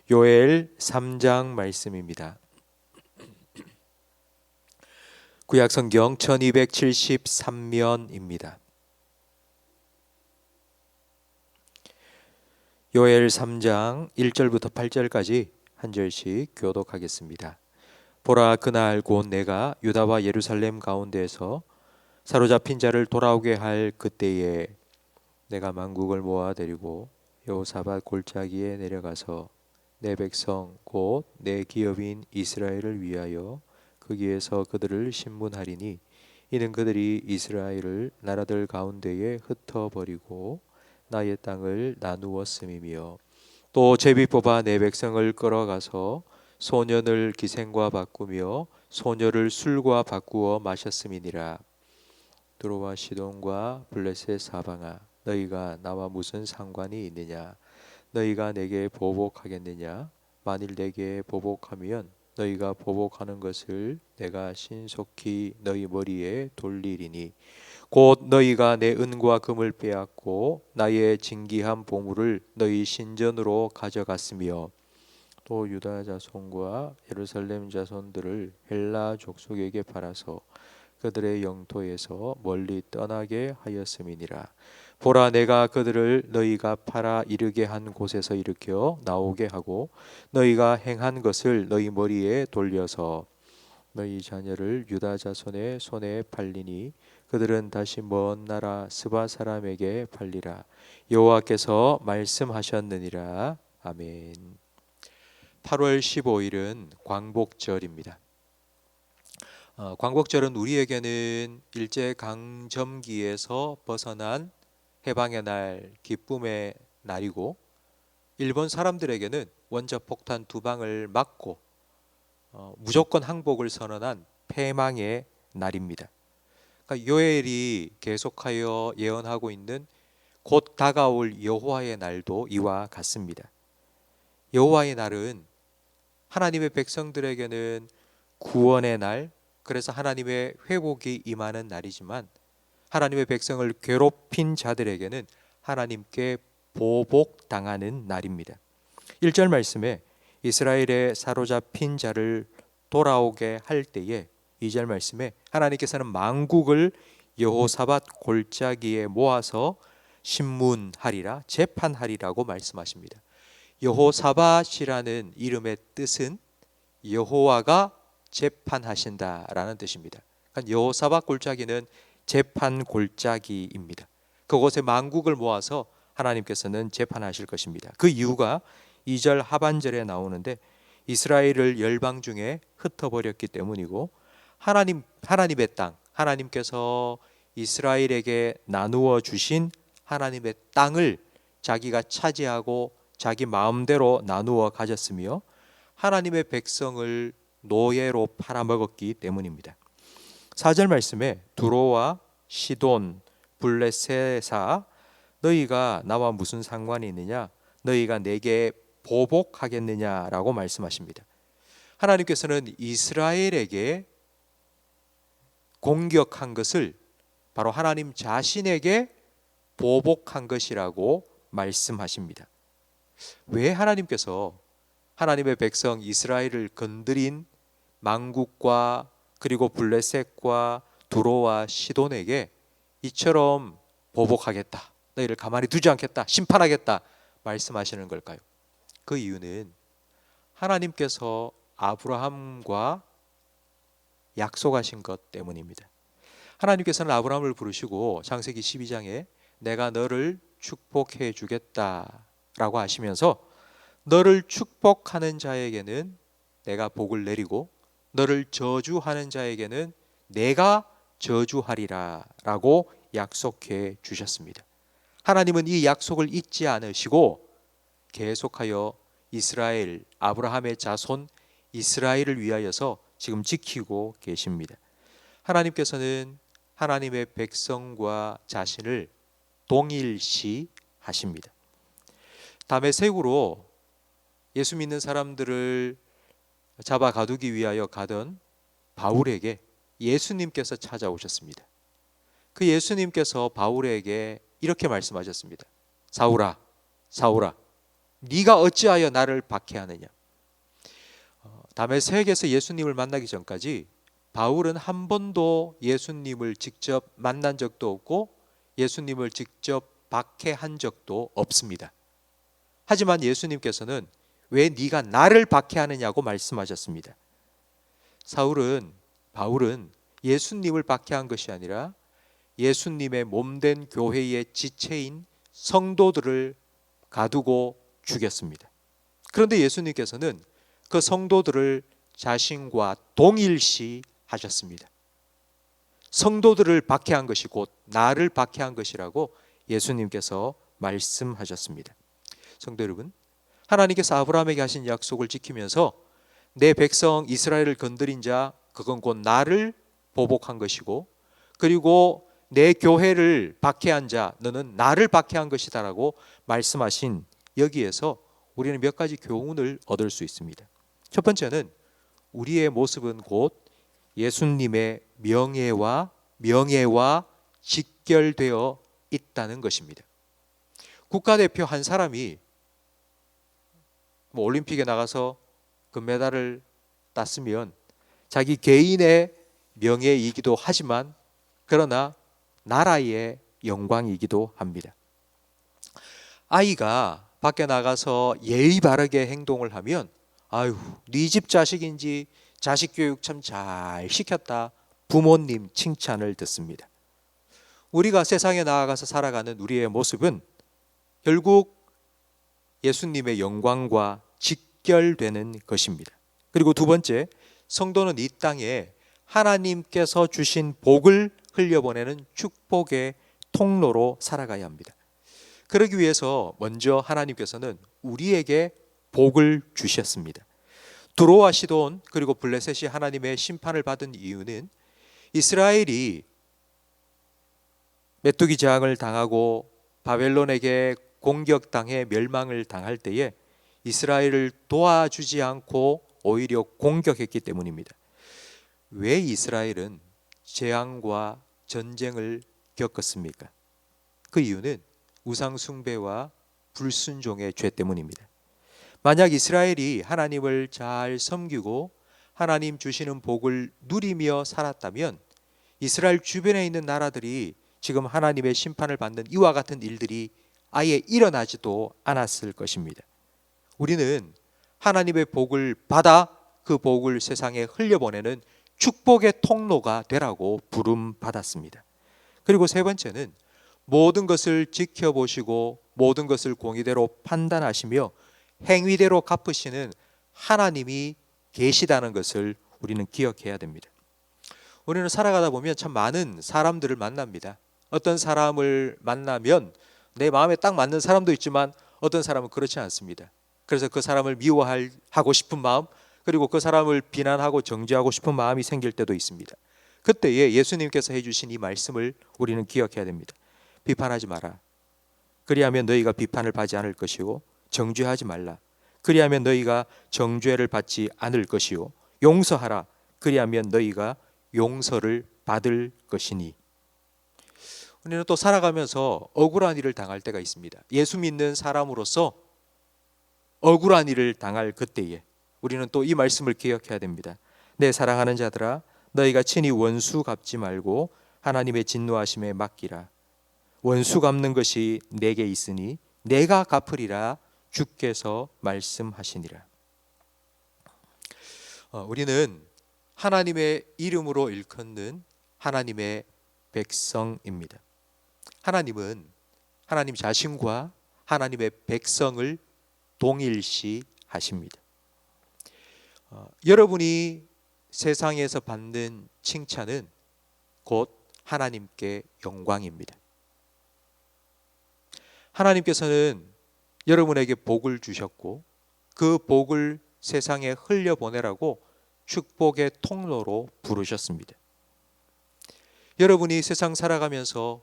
요엘 3장 말씀입니다. 구약성경 1273면입니다. 요엘 3장 1절부터 8절까지 한 절씩 교독하겠습니다. 보라, 그날 곧 내가 유다와 예루살렘 가운데에서 사로잡힌 자를 돌아오게 할 그때에 내가 만국을 모아 데리고 여호사밧 골짜기에 내려가서 내 백성 곧 내 기업인 이스라엘을 위하여 거기에서 그들을 신문하리니 이는 그들이 이스라엘을 나라들 가운데에 흩어버리고 나의 땅을 나누었음이며 또 제비 뽑아 내 백성을 끌어가서 소년을 기생과 바꾸며 소녀를 술과 바꾸어 마셨음이니라. 두로와 시돈과 블레셋 사방아, 너희가 나와 무슨 상관이 있느냐? 너희가 내게 보복하겠느냐? 만일 내게 보복하면 너희가 보복하는 것을 내가 신속히 너희 머리에 돌리리니 곧 너희가 내 은과 금을 빼앗고 나의 진귀한 보물을 너희 신전으로 가져갔으며 또 유다 자손과 예루살렘 자손들을 헬라 족속에게 팔아서 그들의 영토에서 멀리 떠나게 하였음이니라. 보라, 내가 그들을 너희가 팔아 이르게 한 곳에서 일으켜 나오게 하고 너희가 행한 것을 너희 머리에 돌려서 너희 자녀를 유다 자손의 손에 팔리니 그들은 다시 먼 나라 스바 사람에게 팔리라. 여호와께서 말씀하셨느니라. 아멘. 8월 15일은 광복절입니다. 광복절은 우리에게는 일제강점기에서 벗어난 해방의 날, 기쁨의 날이고 일본 사람들에게는 원자폭탄 2방을 맞고 무조건 항복을 선언한 패망의 날입니다. 그러니까 요엘이 계속하여 예언하고 있는 곧 다가올 여호와의 날도 이와 같습니다. 여호와의 날은 하나님의 백성들에게는 구원의 날, 그래서 하나님의 회복이 임하는 날이지만 하나님의 백성을 괴롭힌 자들에게는 하나님께 보복당하는 날입니다. 1절 말씀에 이스라엘의 사로잡힌 자를 돌아오게 할 때에 2절 말씀에 하나님께서는 만국을 여호사밧 골짜기에 모아서 신문하리라, 재판하리라고 말씀하십니다. 여호사밧이라는 이름의 뜻은 여호와가 재판하신다라는 뜻입니다. 그러니까 여호사밧 골짜기는 재판 골짜기입니다. 그곳에 만국을 모아서 하나님께서는 재판하실 것입니다. 그 이유가 2절 하반절에 나오는데 이스라엘을 열방 중에 흩어버렸기 때문이고 하나님의 땅, 하나님께서 이스라엘에게 나누어 주신 하나님의 땅을 자기가 차지하고 자기 마음대로 나누어 가졌으며 하나님의 백성을 노예로 팔아먹었기 때문입니다. 4절 말씀에 두로와 시돈, 블레셋아, 너희가 나와 무슨 상관이 있느냐? 너희가 내게 보복하겠느냐라고 말씀하십니다. 하나님께서는 이스라엘에게 공격한 것을 바로 하나님 자신에게 보복한 것이라고 말씀하십니다. 왜 하나님께서 하나님의 백성 이스라엘을 건드린 만국과 그리고 블레셋과 두로와 시돈에게 이처럼 보복하겠다, 너희를 가만히 두지 않겠다, 심판하겠다 말씀하시는 걸까요? 그 이유는 하나님께서 아브라함과 약속하신 것 때문입니다. 하나님께서는 아브라함을 부르시고 창세기 12장에 내가 너를 축복해 주겠다라고 하시면서 너를 축복하는 자에게는 내가 복을 내리고 너를 저주하는 자에게는 내가 저주하리라 라고 약속해 주셨습니다. 하나님은 이 약속을 잊지 않으시고 계속하여 이스라엘, 아브라함의 자손 이스라엘을 위하여서 지금 지키고 계십니다. 하나님께서는 하나님의 백성과 자신을 동일시 하십니다. 다메섹으로 예수 믿는 사람들을 잡아 가두기 위하여 가던 바울에게 예수님께서 찾아오셨습니다. 그 예수님께서 바울에게 이렇게 말씀하셨습니다. 사울아, 사울아, 네가 어찌하여 나를 박해하느냐. 다메섹에서 예수님을 만나기 전까지 바울은 한 번도 예수님을 직접 만난 적도 없고 예수님을 직접 박해한 적도 없습니다. 하지만 예수님께서는 왜 네가 나를 박해하느냐고 말씀하셨습니다. 바울은 예수님을 박해한 것이 아니라 예수님의 몸된 교회의 지체인 성도들을 가두고 죽였습니다. 그런데 예수님께서는 그 성도들을 자신과 동일시 하셨습니다. 성도들을 박해한 것이 곧 나를 박해한 것이라고 예수님께서 말씀하셨습니다. 성도 여러분, 하나님께서 아브라함에게 하신 약속을 지키면서 내 백성 이스라엘을 건드린 자, 그건 곧 나를 보복한 것이고, 그리고 내 교회를 박해한 자, 너는 나를 박해한 것이다 라고 말씀하신 여기에서 우리는 몇 가지 교훈을 얻을 수 있습니다. 첫 번째는 우리의 모습은 곧 예수님의 명예와 직결되어 있다는 것입니다. 국가대표 한 사람이 올림픽에 나가서 금메달을 땄으면 자기 개인의 명예이기도 하지만 그러나 나라의 영광이기도 합니다. 아이가 밖에 나가서 예의 바르게 행동을 하면 아유, 네 집 자식인지 자식 교육 참 잘 시켰다, 부모님 칭찬을 듣습니다. 우리가 세상에 나아가서 살아가는 우리의 모습은 결국 예수님의 영광과 직결되는 것입니다. 그리고 두 번째, 성도는 이 땅에 하나님께서 주신 복을 흘려보내는 축복의 통로로 살아가야 합니다. 그러기 위해서 먼저 하나님께서는 우리에게 복을 주셨습니다. 두로와 시돈 그리고 블레셋이 하나님의 심판을 받은 이유는 이스라엘이 메뚜기 재앙을 당하고 바벨론에게 공격당해 멸망을 당할 때에 이스라엘을 도와주지 않고 오히려 공격했기 때문입니다. 왜 이스라엘은 재앙과 전쟁을 겪었습니까? 그 이유는 우상 숭배와 불순종의 죄 때문입니다. 만약 이스라엘이 하나님을 잘 섬기고 하나님 주시는 복을 누리며 살았다면 이스라엘 주변에 있는 나라들이 지금 하나님의 심판을 받는 이와 같은 일들이 아예 일어나지도 않았을 것입니다. 우리는 하나님의 복을 받아 그 복을 세상에 흘려보내는 축복의 통로가 되라고 부름받았습니다. 그리고 세 번째는 모든 것을 지켜보시고 모든 것을 공의대로 판단하시며 행위대로 갚으시는 하나님이 계시다는 것을 우리는 기억해야 됩니다. 우리는 살아가다 보면 참 많은 사람들을 만납니다. 어떤 사람을 만나면 내 마음에 딱 맞는 사람도 있지만 어떤 사람은 그렇지 않습니다. 그래서 그 사람을 미워하고 싶은 마음, 그리고 그 사람을 비난하고 정죄하고 싶은 마음이 생길 때도 있습니다. 그때에 예수님께서 해주신 이 말씀을 우리는 기억해야 됩니다. 비판하지 마라. 그리하면 너희가 비판을 받지 않을 것이고, 정죄하지 말라. 그리하면 너희가 정죄를 받지 않을 것이요, 용서하라. 그리하면 너희가 용서를 받을 것이니. 우리는 또 살아가면서 억울한 일을 당할 때가 있습니다. 예수 믿는 사람으로서 억울한 일을 당할 그때에 우리는 또 이 말씀을 기억해야 됩니다. 내 사랑하는 자들아, 너희가 친히 원수 갚지 말고 하나님의 진노하심에 맡기라. 원수 갚는 것이 내게 있으니 내가 갚으리라 주께서 말씀하시니라. 우리는 하나님의 이름으로 일컫는 하나님의 백성입니다. 하나님은 하나님 자신과 하나님의 백성을 동일시 하십니다. 여러분이 세상에서 받는 칭찬은 곧 하나님께 영광입니다. 하나님께서는 여러분에게 복을 주셨고 그 복을 세상에 흘려보내라고 축복의 통로로 부르셨습니다. 여러분이 세상 살아가면서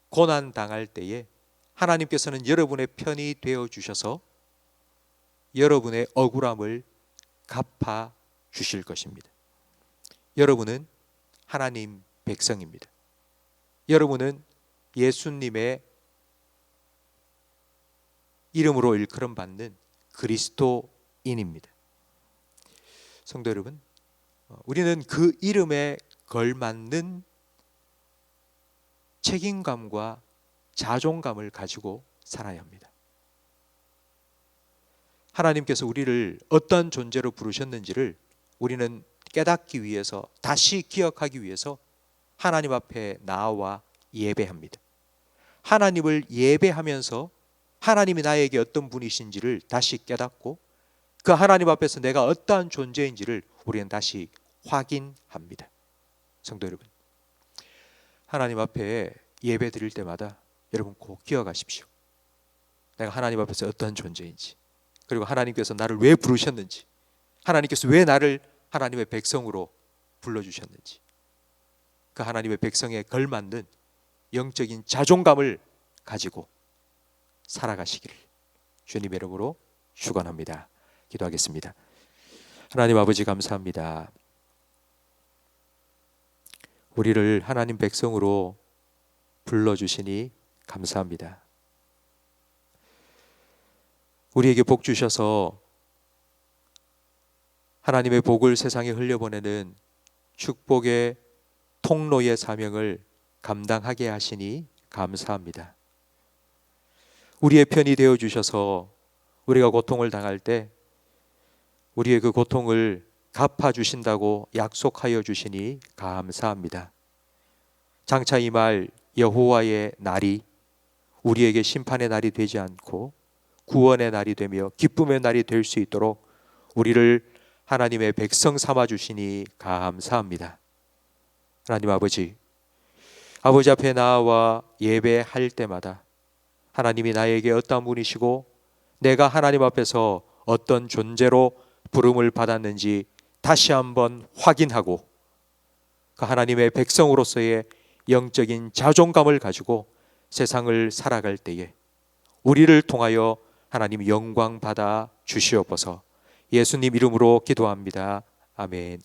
고난 당할 때에 하나님께서는 여러분의 편이 되어 주셔서 여러분의 억울함을 갚아 주실 것입니다. 여러분은 하나님 백성입니다. 여러분은 예수님의 이름으로 일컬음 받는 그리스도인입니다. 성도 여러분, 우리는 그 이름에 걸맞는 책임감과 자존감을 가지고 살아야 합니다. 하나님께서 우리를 어떤 존재로 부르셨는지를 우리는 깨닫기 위해서, 다시 기억하기 위해서 하나님 앞에 나와 예배합니다. 하나님을 예배하면서 하나님이 나에게 어떤 분이신지를 다시 깨닫고 그 하나님 앞에서 내가 어떠한 존재인지를 우리는 다시 확인합니다. 성도 여러분, 하나님 앞에 예배 드릴 때마다 여러분 꼭 기억하십시오. 내가 하나님 앞에서 어떤 존재인지, 그리고 하나님께서 나를 왜 부르셨는지, 하나님께서 왜 나를 하나님의 백성으로 불러주셨는지, 그 하나님의 백성에 걸맞는 영적인 자존감을 가지고 살아가시기를 주님의 이름으로 축원합니다. 기도하겠습니다. 하나님 아버지, 감사합니다. 우리를 하나님 백성으로 불러주시니 감사합니다. 우리에게 복 주셔서 하나님의 복을 세상에 흘려보내는 축복의 통로의 사명을 감당하게 하시니 감사합니다. 우리의 편이 되어 주셔서 우리가 고통을 당할 때 우리의 그 고통을 갚아주신다고 약속하여 주시니 감사합니다. 장차 이 말 여호와의 날이 우리에게 심판의 날이 되지 않고 구원의 날이 되며 기쁨의 날이 될 수 있도록 우리를 하나님의 백성 삼아 주시니 감사합니다. 하나님 아버지 앞에 나와 예배할 때마다 하나님이 나에게 어떤 분이시고 내가 하나님 앞에서 어떤 존재로 부름을 받았는지 다시 한번 확인하고 그 하나님의 백성으로서의 영적인 자존감을 가지고 세상을 살아갈 때에 우리를 통하여 하나님 영광 받아 주시옵소서. 예수님 이름으로 기도합니다. 아멘.